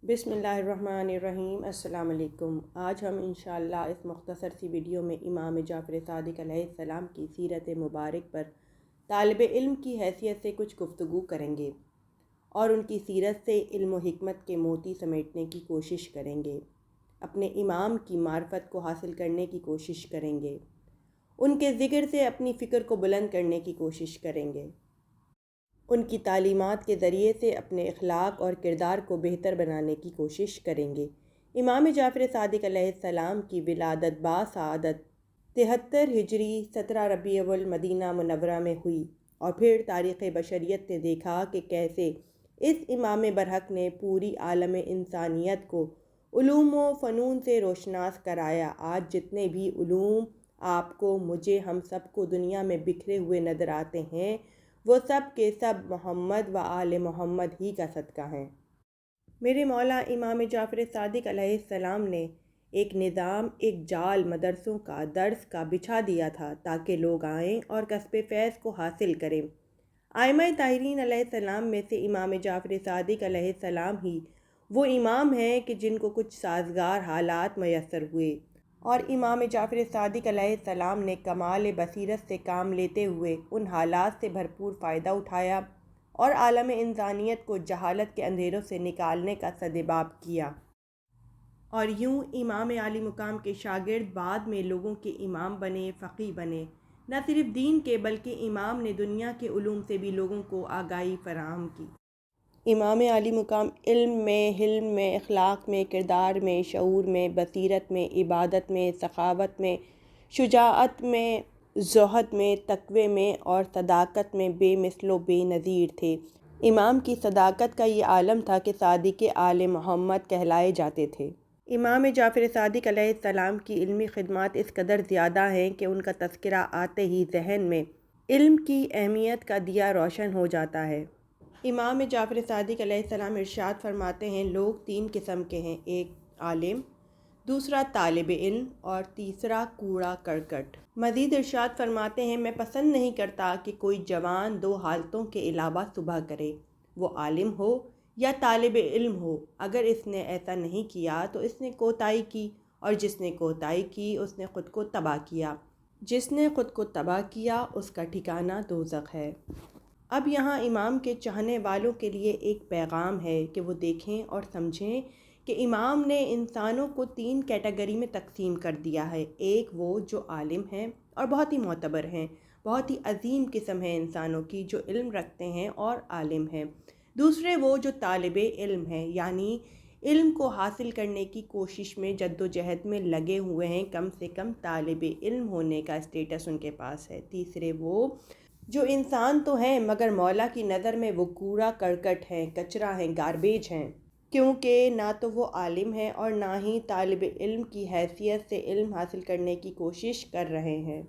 بسم اللہ الرحمن الرحیم۔ السلام علیکم۔ آج ہم انشاءاللہ اس مختصر سی ویڈیو میں امام جعفر صادق علیہ السلام کی سیرت مبارک پر طالب علم کی حیثیت سے کچھ گفتگو کریں گے اور ان کی سیرت سے علم و حکمت کے موتی سمیٹنے کی کوشش کریں گے، اپنے امام کی معرفت کو حاصل کرنے کی کوشش کریں گے، ان کے ذکر سے اپنی فکر کو بلند کرنے کی کوشش کریں گے، ان کی تعلیمات کے ذریعے سے اپنے اخلاق اور کردار کو بہتر بنانے کی کوشش کریں گے۔ امام جعفر صادق علیہ السلام کی ولادت باسعادت 73 ہجری 17 ربیع الاول مدینہ منورہ میں ہوئی، اور پھر تاریخ بشریت نے دیکھا کہ کیسے اس امام برحق نے پوری عالم انسانیت کو علوم و فنون سے روشناس کرایا۔ آج جتنے بھی علوم آپ کو، مجھے، ہم سب کو دنیا میں بکھرے ہوئے نظر آتے ہیں، وہ سب کے سب محمد و آل محمد ہی کا صدقہ ہیں۔ میرے مولا امام جعفر صادق علیہ السلام نے ایک نظام، ایک جال مدرسوں کا، درس کا بچھا دیا تھا تاکہ لوگ آئیں اور کسب فیض کو حاصل کریں۔ ائمہ طاہرین علیہ السلام میں سے امام جعفر صادق علیہ السلام ہی وہ امام ہیں کہ جن کو کچھ سازگار حالات میسر ہوئے، اور امام جعفر صادق علیہ السلام نے کمال بصیرت سے کام لیتے ہوئے ان حالات سے بھرپور فائدہ اٹھایا اور عالم انسانیت کو جہالت کے اندھیروں سے نکالنے کا سدباب کیا۔ اور یوں امام عالی مقام کے شاگرد بعد میں لوگوں کے امام بنے، فقیہ بنے۔ نہ صرف دین کے بلکہ امام نے دنیا کے علوم سے بھی لوگوں کو آگاہی فراہم کی۔ امام عالی مقام علم میں، حلم میں، اخلاق میں، کردار میں، شعور میں، بصیرت میں، عبادت میں، سخاوت میں، شجاعت میں، زہد میں، تقوی میں اور صداقت میں بے مثل و بے نظیر تھے۔ امام کی صداقت کا یہ عالم تھا کہ صادق آل محمد کہلائے جاتے تھے۔ امام جعفر صادق علیہ السلام کی علمی خدمات اس قدر زیادہ ہیں کہ ان کا تذکرہ آتے ہی ذہن میں علم کی اہمیت کا دیا روشن ہو جاتا ہے۔ امام جعفر صادق علیہ السلام ارشاد فرماتے ہیں، لوگ تین قسم کے ہیں، ایک عالم، دوسرا طالب علم اور تیسرا کوڑا کرکٹ۔ مزید ارشاد فرماتے ہیں، میں پسند نہیں کرتا کہ کوئی جوان دو حالتوں کے علاوہ صبح کرے، وہ عالم ہو یا طالب علم ہو۔ اگر اس نے ایسا نہیں کیا تو اس نے کوتاہی کی، اور جس نے کوتاہی کی اس نے خود کو تباہ کیا۔ جس نے خود کو تباہ کیا اس کا ٹھکانہ دوزخ ہے۔ اب یہاں امام کے چاہنے والوں کے لیے ایک پیغام ہے کہ وہ دیکھیں اور سمجھیں کہ امام نے انسانوں کو تین کیٹیگری میں تقسیم کر دیا ہے۔ ایک وہ جو عالم ہیں اور بہت ہی معتبر ہیں، بہت ہی عظیم قسم ہے انسانوں کی جو علم رکھتے ہیں اور عالم ہیں۔ دوسرے وہ جو طالب علم ہیں، یعنی علم کو حاصل کرنے کی کوشش میں جد و جہد میں لگے ہوئے ہیں، کم سے کم طالب علم ہونے کا اسٹیٹس ان کے پاس ہے۔ تیسرے وہ جو انسان تو ہیں مگر مولا کی نظر میں وہ کوڑا کرکٹ ہیں، کچرا ہیں، گاربیج ہیں، کیونکہ نہ تو وہ عالم ہیں اور نہ ہی طالب علم کی حیثیت سے علم حاصل کرنے کی کوشش کر رہے ہیں۔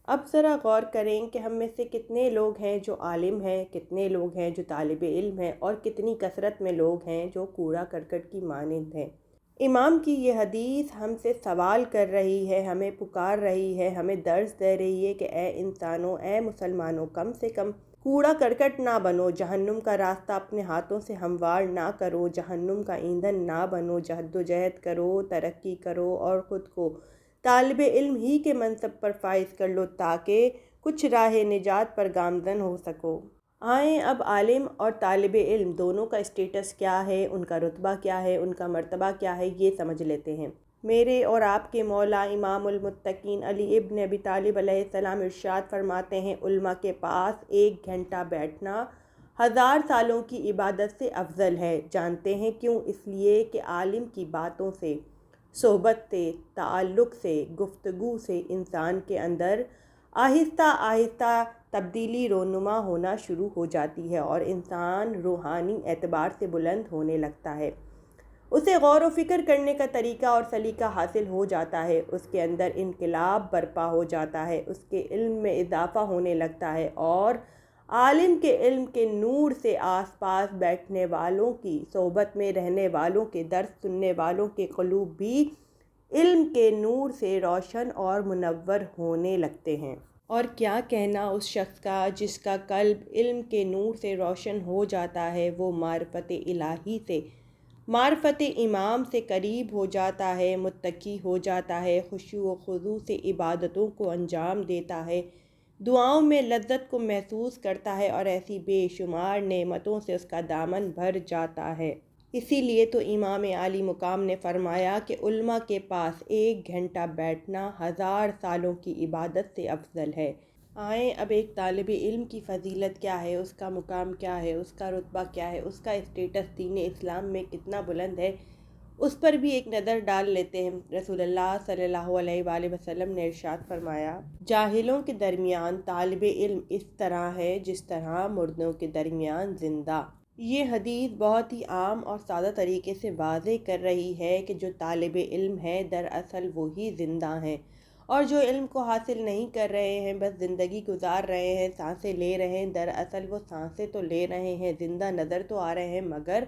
اب ذرا غور کریں کہ ہم میں سے کتنے لوگ ہیں جو عالم ہیں، کتنے لوگ ہیں جو طالب علم ہیں، اور کتنی کثرت میں لوگ ہیں جو کوڑا کرکٹ کی مانند ہیں۔ امام کی یہ حدیث ہم سے سوال کر رہی ہے، ہمیں پکار رہی ہے، ہمیں درس دے رہی ہے کہ اے انسانوں، اے مسلمانوں، کم سے کم کوڑا کرکٹ نہ بنو، جہنم کا راستہ اپنے ہاتھوں سے ہموار نہ کرو، جہنم کا ایندھن نہ بنو، جہد و جہد کرو، ترقی کرو اور خود کو طالب علم ہی کے منصب پر فائز کر لو تاکہ کچھ راہ نجات پر گامزن ہو سکو۔ آئیں اب عالم اور طالب علم دونوں کا اسٹیٹس کیا ہے، ان کا رتبہ کیا ہے، ان کا مرتبہ کیا ہے، یہ سمجھ لیتے ہیں۔ میرے اور آپ کے مولا امام المتقین علی ابن ابی طالب علیہ السلام ارشاد فرماتے ہیں، علماء کے پاس 1 گھنٹہ بیٹھنا 1000 سالوں کی عبادت سے افضل ہے۔ جانتے ہیں کیوں؟ اس لیے کہ عالم کی باتوں سے، صحبت سے، تعلق سے، گفتگو سے انسان کے اندر آہستہ آہستہ تبدیلی رونما ہونا شروع ہو جاتی ہے اور انسان روحانی اعتبار سے بلند ہونے لگتا ہے، اسے غور و فکر کرنے کا طریقہ اور سلیقہ حاصل ہو جاتا ہے، اس کے اندر انقلاب برپا ہو جاتا ہے، اس کے علم میں اضافہ ہونے لگتا ہے، اور عالم کے علم کے نور سے آس پاس بیٹھنے والوں کی، صحبت میں رہنے والوں کے، درس سننے والوں کے قلوب بھی علم کے نور سے روشن اور منور ہونے لگتے ہیں۔ اور کیا کہنا اس شخص کا جس کا قلب علم کے نور سے روشن ہو جاتا ہے، وہ معرفت الہی سے معرفت امام سے قریب ہو جاتا ہے، متقی ہو جاتا ہے، خشوع و خضوع سے عبادتوں کو انجام دیتا ہے، دعاؤں میں لذت کو محسوس کرتا ہے اور ایسی بے شمار نعمتوں سے اس کا دامن بھر جاتا ہے۔ اسی لیے تو امام عالی مقام نے فرمایا کہ علماء کے پاس 1 گھنٹہ بیٹھنا 1000 سالوں کی عبادت سے افضل ہے۔ آئیں اب ایک طالب علم کی فضیلت کیا ہے، اس کا مقام کیا ہے، اس کا رتبہ کیا ہے، اس کا اسٹیٹس دین اسلام میں کتنا بلند ہے، اس پر بھی ایک نظر ڈال لیتے ہیں۔ رسول اللہ صلی اللہ علیہ وآلہ وسلم نے ارشاد فرمایا، جاہلوں کے درمیان طالب علم اس طرح ہے جس طرح مردوں کے درمیان زندہ۔ یہ حدیث بہت ہی عام اور سادہ طریقے سے واضح کر رہی ہے کہ جو طالب علم ہے دراصل وہی زندہ ہیں، اور جو علم کو حاصل نہیں کر رہے ہیں، بس زندگی گزار رہے ہیں، سانسیں لے رہے ہیں، دراصل وہ سانسیں تو لے رہے ہیں، زندہ نظر تو آ رہے ہیں، مگر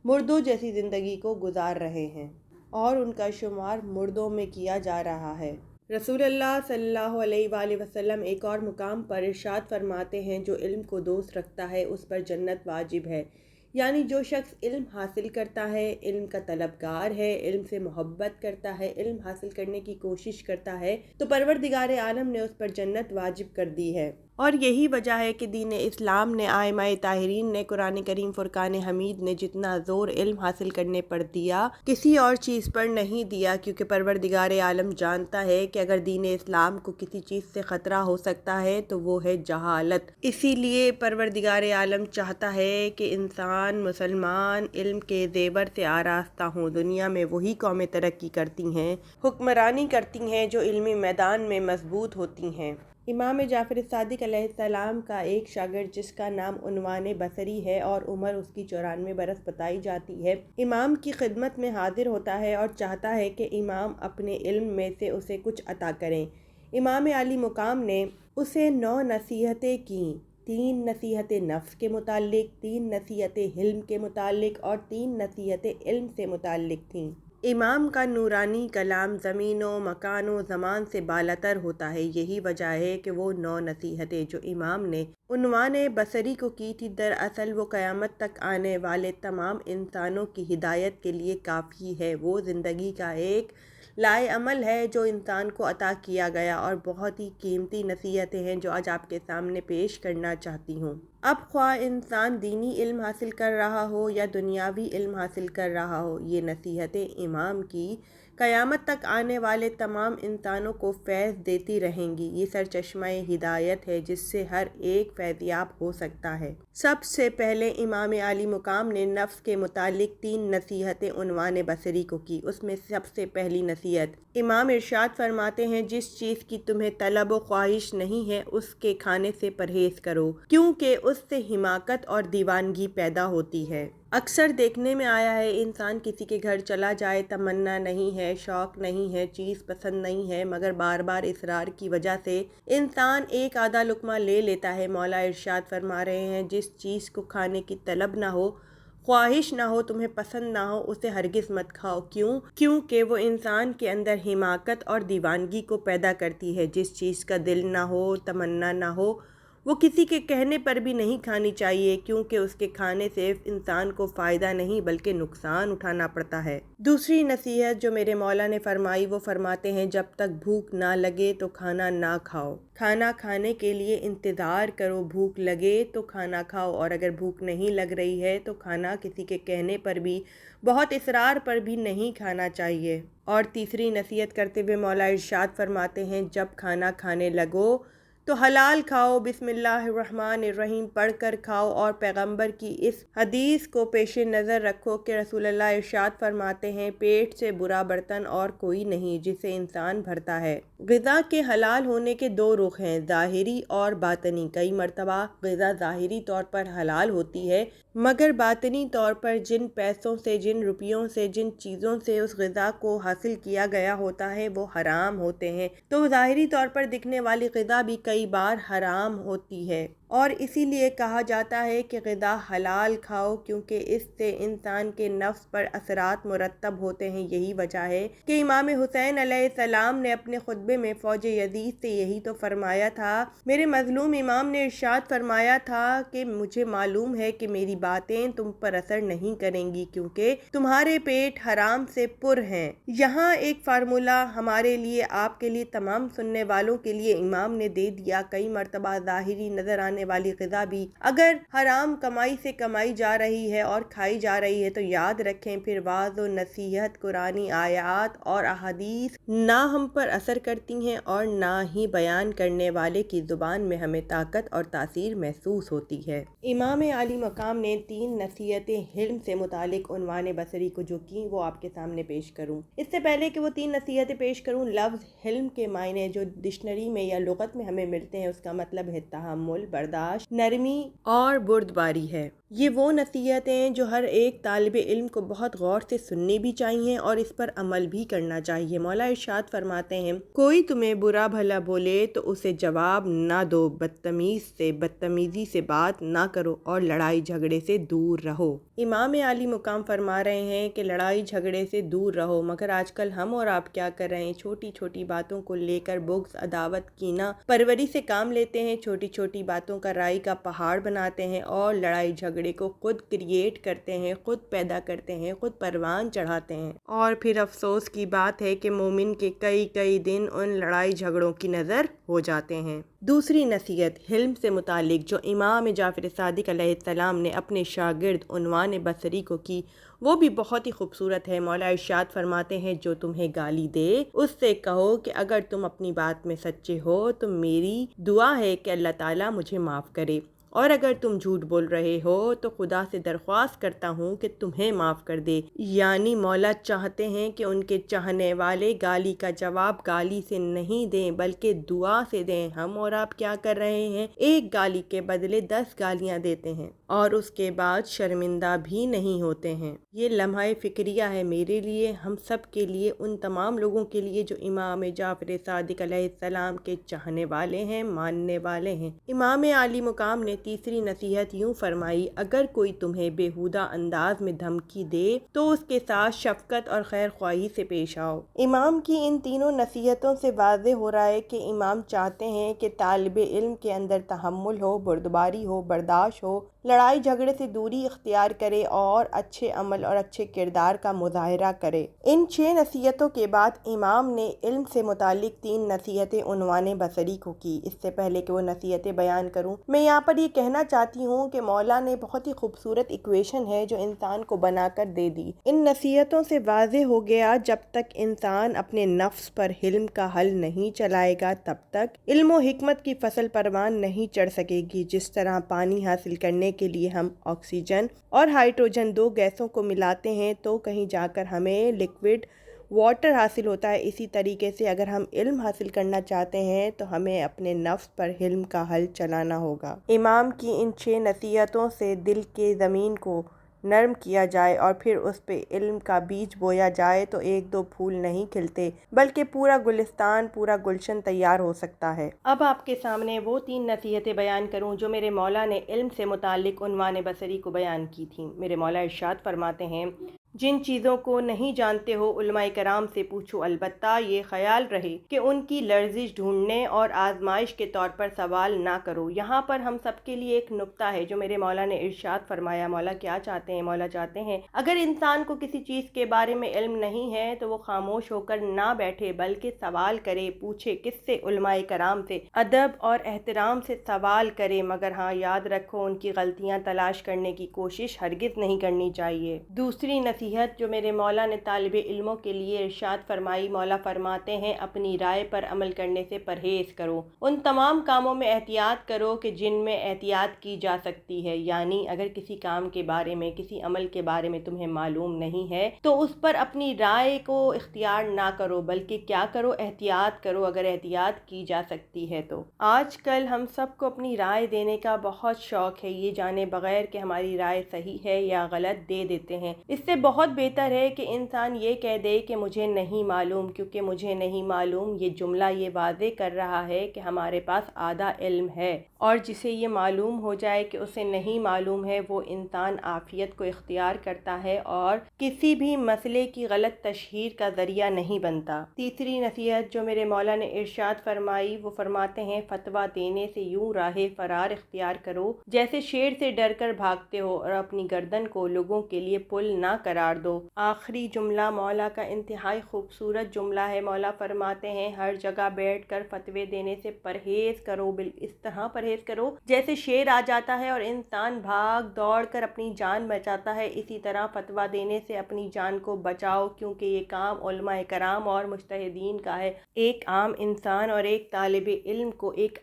مردوں جیسی زندگی کو گزار رہے ہیں، اور ان کا شمار مردوں میں کیا جا رہا ہے۔ رسول اللہ صلی اللہ علیہ وآلہ وسلم ایک اور مقام پر ارشاد فرماتے ہیں، جو علم کو دوست رکھتا ہے اس پر جنت واجب ہے، یعنی جو شخص علم حاصل کرتا ہے، علم کا طلبگار ہے، علم سے محبت کرتا ہے، علم حاصل کرنے کی کوشش کرتا ہے، تو پروردگار عالم نے اس پر جنت واجب کر دی ہے۔ اور یہی وجہ ہے کہ دین اسلام نے، ائمہ طاہرین نے، قرآن کریم فرقان حمید نے جتنا زور علم حاصل کرنے پر دیا کسی اور چیز پر نہیں دیا، کیونکہ پروردگار عالم جانتا ہے کہ اگر دین اسلام کو کسی چیز سے خطرہ ہو سکتا ہے تو وہ ہے جہالت۔ اسی لیے پروردگار عالم چاہتا ہے کہ انسان مسلمان علم کے زیور سے آراستہ ہوں۔ دنیا میں وہی قومیں ترقی کرتی ہیں، حکمرانی کرتی ہیں جو علمی میدان میں مضبوط ہوتی ہیں۔ امام جعفر صادق علیہ السلام کا ایک شاگرد جس کا نام عنوان بصری ہے اور عمر اس کی 94 برس بتائی جاتی ہے، امام کی خدمت میں حاضر ہوتا ہے اور چاہتا ہے کہ امام اپنے علم میں سے اسے کچھ عطا کریں۔ امام عالی مقام نے اسے 9 نصیحتیں کیں، 3 نصیحتیں نفس کے متعلق، 3 نصیحتیں حلم کے متعلق اور 3 نصیحتیں علم سے متعلق تھیں۔ امام کا نورانی کلام زمین و مکان و زمان سے بالاتر ہوتا ہے، یہی وجہ ہے کہ وہ 9 نصیحتیں جو امام نے عنوان بصری کو کی تھی دراصل وہ قیامت تک آنے والے تمام انسانوں کی ہدایت کے لیے کافی ہے۔ وہ زندگی کا ایک لائے عمل ہے جو انسان کو عطا کیا گیا، اور بہت ہی قیمتی نصیحتیں ہیں جو آج آپ کے سامنے پیش کرنا چاہتی ہوں۔ اب خواہ انسان دینی علم حاصل کر رہا ہو یا دنیاوی علم حاصل کر رہا ہو، یہ نصیحتیں امام کی قیامت تک آنے والے تمام انسانوں کو فیض دیتی رہیں گی۔ یہ سرچشمہ ہدایت ہے جس سے ہر ایک فیض یاب ہو سکتا ہے۔ سب سے پہلے امام عالی مقام نے نفس کے متعلق 3 نصیحتیں عنوان بصری کو کی۔ اس میں سب سے پہلی نصیحت، امام ارشاد فرماتے ہیں، جس چیز کی تمہیں طلب و خواہش نہیں ہے اس کے کھانے سے پرہیز کرو، کیونکہ اس سے حماقت اور دیوانگی پیدا ہوتی ہے۔ اکثر دیکھنے میں آیا ہے انسان کسی کے گھر چلا جائے، تمنا نہیں ہے، شوق نہیں ہے، چیز پسند نہیں ہے، مگر بار بار اصرار کی وجہ سے انسان ایک آدھا لقمہ لے لیتا ہے۔ مولا ارشاد فرما رہے ہیں، جس چیز کو کھانے کی طلب نہ ہو، خواہش نہ ہو، تمہیں پسند نہ ہو، اسے ہرگز مت کھاؤ۔ کیونکہ وہ انسان کے اندر حماقت اور دیوانگی کو پیدا کرتی ہے۔ جس چیز کا دل نہ ہو، تمنا نہ ہو، وہ کسی کے کہنے پر بھی نہیں کھانی چاہیے، کیونکہ اس کے کھانے سے انسان کو فائدہ نہیں بلکہ نقصان اٹھانا پڑتا ہے۔ دوسری نصیحت جو میرے مولا نے فرمائی، وہ فرماتے ہیں، جب تک بھوک نہ لگے تو کھانا نہ کھاؤ۔ کھانا کھانے کے لیے انتظار کرو، بھوک لگے تو کھانا کھاؤ، اور اگر بھوک نہیں لگ رہی ہے تو کھانا کسی کے کہنے پر بھی، بہت اصرار پر بھی نہیں کھانا چاہیے۔ اور تیسری نصیحت کرتے ہوئے مولا ارشاد فرماتے ہیں، جب کھانا کھانے لگو تو حلال کھاؤ، بسم اللہ الرحمن الرحیم پڑھ کر کھاؤ، اور پیغمبر کی اس حدیث کو پیش نظر رکھو کہ رسول اللہ ارشاد فرماتے ہیں، پیٹ سے برا برتن اور کوئی نہیں جسے انسان بھرتا ہے۔ غذا کے حلال ہونے کے 2 رخ ہیں، ظاہری اور باطنی۔ کئی مرتبہ غذا ظاہری طور پر حلال ہوتی ہے، مگر باطنی طور پر جن پیسوں سے، جن روپیوں سے، جن چیزوں سے اس غذا کو حاصل کیا گیا ہوتا ہے وہ حرام ہوتے ہیں۔ تو ظاہری طور پر دکھنے والی غذا بھی کئی بار حرام ہوتی ہے، اور اسی لیے کہا جاتا ہے کہ غذا حلال کھاؤ، کیونکہ اس سے انسان کے نفس پر اثرات مرتب ہوتے ہیں۔ یہی وجہ ہے کہ امام حسین علیہ السلام نے اپنے خطبے میں فوج یزید سے یہی تو فرمایا تھا۔ میرے مظلوم امام نے ارشاد فرمایا تھا کہ مجھے معلوم ہے کہ میری باتیں تم پر اثر نہیں کریں گی، کیونکہ تمہارے پیٹ حرام سے پر ہیں۔ یہاں ایک فارمولہ ہمارے لیے، آپ کے لیے، تمام سننے والوں کے لیے امام نے دے دیا۔ کئی مرتبہ ظاہری نظر آنے والی غذا بھی اگر حرام کمائی سے کمائی جا رہی ہے اور کھائی جا رہی ہے تو یاد رکھیں پھر واعظ و نصیحت، قرآنی آیات اور احادیث نہ ہم پر اثر کرتی ہیں اور نہ ہی بیان کرنے والے کی زبان میں ہمیں طاقت اور تاثیر محسوس ہوتی ہے۔ امام عالی مقام نے 3 نصیحتیں حلم سے متعلق عنوان بصری کو جو کی وہ آپ کے سامنے پیش کروں۔ اس سے پہلے کہ وہ 3 نصیحتیں پیش کروں، لفظ حلم کے معنی جو ڈکشنری میں یا لغت میں ہمیں ملتے ہیں، اس کا مطلب ہے تحمل، برداشت، نرمی اور بردباری ہے۔ یہ وہ نصیحتیں ہیں جو ہر ایک طالب علم کو بہت غور سے سننی بھی چاہیے اور اس پر عمل بھی کرنا چاہیے۔ مولا ارشاد فرماتے ہیں، کوئی تمہیں برا بھلا بولے تو اسے جواب نہ دو، بدتمیز سے بدتمیزی سے بات نہ کرو اور لڑائی جھگڑے سے دور رہو۔ امام عالی مقام فرما رہے ہیں کہ لڑائی جھگڑے سے دور رہو، مگر آج کل ہم اور آپ کیا کر رہے ہیں؟ چھوٹی چھوٹی باتوں کو لے کر بغض، عداوت، کینہ پروری سے کام لیتے ہیں، چھوٹی چھوٹی باتوں کا رائی کا پہاڑ بناتے ہیں اور لڑائی جھگڑے کو خود کریٹ کرتے ہیں، خود پیدا کرتے ہیں، خود پروان چڑھاتے ہیں۔ اور پھر افسوس کی بات ہے کہ مومن کے کئی دن ان لڑائی جھگڑوں کی نظر ہو جاتے ہیں۔ دوسری نصیحت حلم سے متعلق جو امام جعفر صادق علیہ السلام نے اپنے شاگرد عنوان بصری کو کی، وہ بھی بہت ہی خوبصورت ہے۔ مولا ارشاد فرماتے ہیں، جو تمہیں گالی دے اس سے کہو کہ اگر تم اپنی بات میں سچے ہو تو میری دعا ہے کہ اللہ تعالیٰ مجھے معاف کرے، اور اگر تم جھوٹ بول رہے ہو تو خدا سے درخواست کرتا ہوں کہ تمہیں معاف کر دے۔ یعنی مولا چاہتے ہیں کہ ان کے چاہنے والے گالی کا جواب گالی سے نہیں دیں بلکہ دعا سے دیں۔ ہم اور آپ کیا کر رہے ہیں؟ ایک گالی کے بدلے 10 گالیاں دیتے ہیں اور اس کے بعد شرمندہ بھی نہیں ہوتے ہیں۔ یہ لمحہ فکریہ ہے میرے لیے، ہم سب کے لیے، ان تمام لوگوں کے لیے جو امام جعفر صادق علیہ السلام کے چاہنے والے ہیں، ماننے والے ہیں۔ امام عالی مقام نے تیسری نصیحت یوں فرمائی، اگر کوئی تمہیں بیہودہ انداز میں دھمکی دے تو اس کے ساتھ شفقت اور خیر خواہی سے پیش آؤ۔ امام کی ان تینوں نصیحتوں سے واضح ہو رہا ہے کہ امام چاہتے ہیں کہ طالب علم کے اندر تحمل ہو، بردباری ہو، برداشت ہو، لڑائی جھگڑے سے دوری اختیار کرے اور اچھے عمل اور اچھے کردار کا مظاہرہ کرے۔ ان 6 نصیحتوں کے بعد امام نے علم سے متعلق 3 نصیحتیں عنوان بصری کو کی۔ اس سے پہلے کہ وہ نصیحتیں بیان کروں، میں یہاں پر یہ کہنا چاہتی ہوں کہ مولا نے بہت ہی خوبصورت ایکویشن ہے جو انسان کو بنا کر دے دی۔ ان نصیحتوں سے واضح ہو گیا جب تک انسان اپنے نفس پر حلم کا حل نہیں چلائے گا تب تک علم و حکمت کی فصل پروان نہیں چڑھ سکے گی۔ جس طرح پانی حاصل کرنے کے لیے ہم آکسیجن اور ہائیڈروجن 2 گیسوں کو ملاتے ہیں تو کہیں جا کر ہمیں لیکوڈ واٹر حاصل ہوتا ہے، اسی طریقے سے اگر ہم علم حاصل کرنا چاہتے ہیں تو ہمیں اپنے نفس پر حلم کا حل چلانا ہوگا۔ امام کی ان 6 نصیحتوں سے دل کے زمین کو نرم کیا جائے اور پھر اس پہ علم کا بیج بویا جائے تو 1-2 پھول نہیں کھلتے بلکہ پورا گلستان، پورا گلشن تیار ہو سکتا ہے۔ اب آپ کے سامنے وہ 3 نصیحتیں بیان کروں جو میرے مولا نے علم سے متعلق عنوان بصری کو بیان کی تھیں۔ میرے مولا ارشاد فرماتے ہیں، جن چیزوں کو نہیں جانتے ہو علماء کرام سے پوچھو، البتہ یہ خیال رہے کہ ان کی لرزش ڈھونڈنے اور آزمائش کے طور پر سوال نہ کرو۔ یہاں پر ہم سب کے لیے ایک نکتہ ہے جو میرے مولا نے ارشاد فرمایا۔ مولا کیا چاہتے ہیں؟ مولا چاہتے ہیں اگر انسان کو کسی چیز کے بارے میں علم نہیں ہے تو وہ خاموش ہو کر نہ بیٹھے بلکہ سوال کرے، پوچھے۔ کس سے؟ علماء کرام سے، ادب اور احترام سے سوال کرے، مگر ہاں یاد رکھو ان کی غلطیاں تلاش کرنے کی کوشش ہرگز نہیں کرنی چاہیے۔ دوسری نصیحت جو میرے مولا نے طالب علموں کے لیے ارشاد فرمائی، مولا فرماتے ہیں اپنی رائے پر عمل کرنے سے پرہیز کرو، ان تمام کاموں میں احتیاط کرو کہ جن میں احتیاط کی جا سکتی ہے۔ یعنی اگر کسی کام کے بارے میں، کسی عمل کے بارے میں تمہیں معلوم نہیں ہے تو اس پر اپنی رائے کو اختیار نہ کرو بلکہ کیا کرو؟ احتیاط کرو، اگر احتیاط کی جا سکتی ہے تو۔ آج کل ہم سب کو اپنی رائے دینے کا بہت شوق ہے، یہ جانے بغیر کہ ہماری رائے صحیح ہے یا غلط دے دیتے ہیں۔ اس سے بہت بہتر ہے کہ انسان یہ کہہ دے کہ مجھے نہیں معلوم، کیونکہ مجھے نہیں معلوم یہ جملہ یہ واضح کر رہا ہے کہ ہمارے پاس آدھا علم ہے، اور جسے یہ معلوم ہو جائے کہ اسے نہیں معلوم ہے وہ انسان عافیت کو اختیار کرتا ہے اور کسی بھی مسئلے کی غلط تشہیر کا ذریعہ نہیں بنتا۔ تیسری نصیحت جو میرے مولا نے ارشاد فرمائی، وہ فرماتے ہیں فتویٰ دینے سے یوں راہ فرار اختیار کرو جیسے شیر سے ڈر کر بھاگتے ہو، اور اپنی گردن کو لوگوں کے لیے پل نہ قرار دو۔ آخری جملہ مولا کا انتہائی خوبصورت جملہ ہے۔ مولا فرماتے ہیں ہر جگہ بیٹھ کر فتوے دینے سے پرہیز کرو، اس طرح پرہیز کرو جیسے شیر آ جاتا ہے اور انسان بھاگ دوڑ کر اپنی جان بچاتا ہے، اسی طرح فتویٰ دینے سے اپنی جان کو بچاؤ، کیونکہ یہ کام علماء کرام اور مجتہدین کا ہے۔ ایک عام انسان اور ایک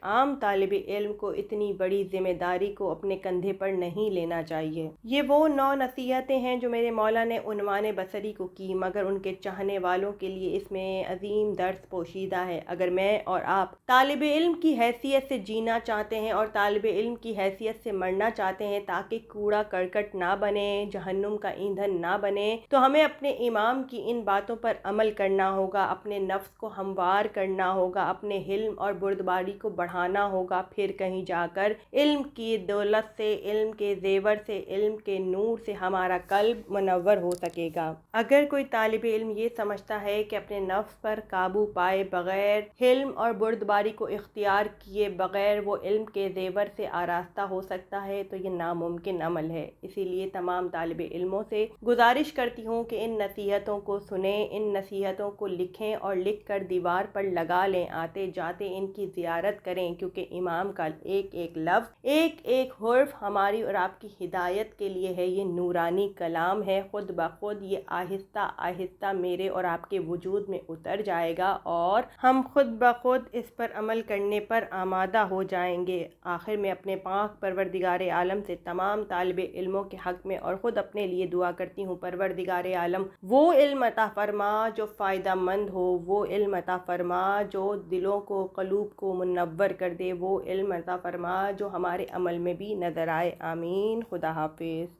عام طالب علم کو اتنی بڑی ذمہ داری کو اپنے کندھے پر نہیں لینا چاہیے۔ یہ وہ 9 نصیحتیں ہیں جو میرے مولا نے عنوان بصری کو کی، مگر ان کے چاہنے والوں کے لیے اس میں عظیم درس پوشیدہ ہے۔ اگر میں اور آپ طالب علم کی حیثیت سے جینا چاہتے ہیں اور طالب علم کی حیثیت سے مرنا چاہتے ہیں تاکہ کوڑا کرکٹ نہ بنے، جہنم کا ایندھن نہ بنے، تو ہمیں اپنے امام کی ان باتوں پر عمل کرنا ہوگا، اپنے نفس کو ہموار کرنا ہوگا، اپنے حلم اور بردباری کو بڑھانا ہوگا، پھر کہیں جا کر علم کی دولت سے، علم کے زیور سے، علم کے نور سے ہمارا قلب منور ہو سکے گا۔ اگر کوئی طالب علم یہ سمجھتا ہے کہ اپنے نفس پر قابو پائے بغیر، حلم اور بردباری کو اختیار کیے بغیر وہ علم کے زیور سے آراستہ ہو سکتا ہے تو یہ ناممکن عمل ہے۔ اسی لیے تمام طالب علموں سے گزارش کرتی ہوں کہ ان نصیحتوں کو سنیں، ان نصیحتوں کو لکھیں اور لکھ کر دیوار پر لگا لیں، آتے جاتے ان کی زیارت کریں، کیونکہ امام کا ایک ایک لفظ، ایک ایک حرف ہماری اور آپ کی ہدایت کے لیے ہے۔ یہ نورانی کلام ہے، خود بخود یہ آہستہ آہستہ میرے اور آپ کے وجود میں اتر جائے گا اور ہم خود بخود اس پر عمل کرنے پر آمادہ ہو جائیں گے۔ آخر میں اپنے پاک پروردگار عالم سے تمام طالب علموں کے حق میں اور خود اپنے لیے دعا کرتی ہوں، پروردگار عالم وہ علم عطا فرما جو فائدہ مند ہو، وہ علم عطا فرما جو دلوں کو، قلوب کو منور کر دے، وہ علم عطا فرما جو ہمارے عمل میں بھی نظر آئے۔ آمین۔ خدا حافظ۔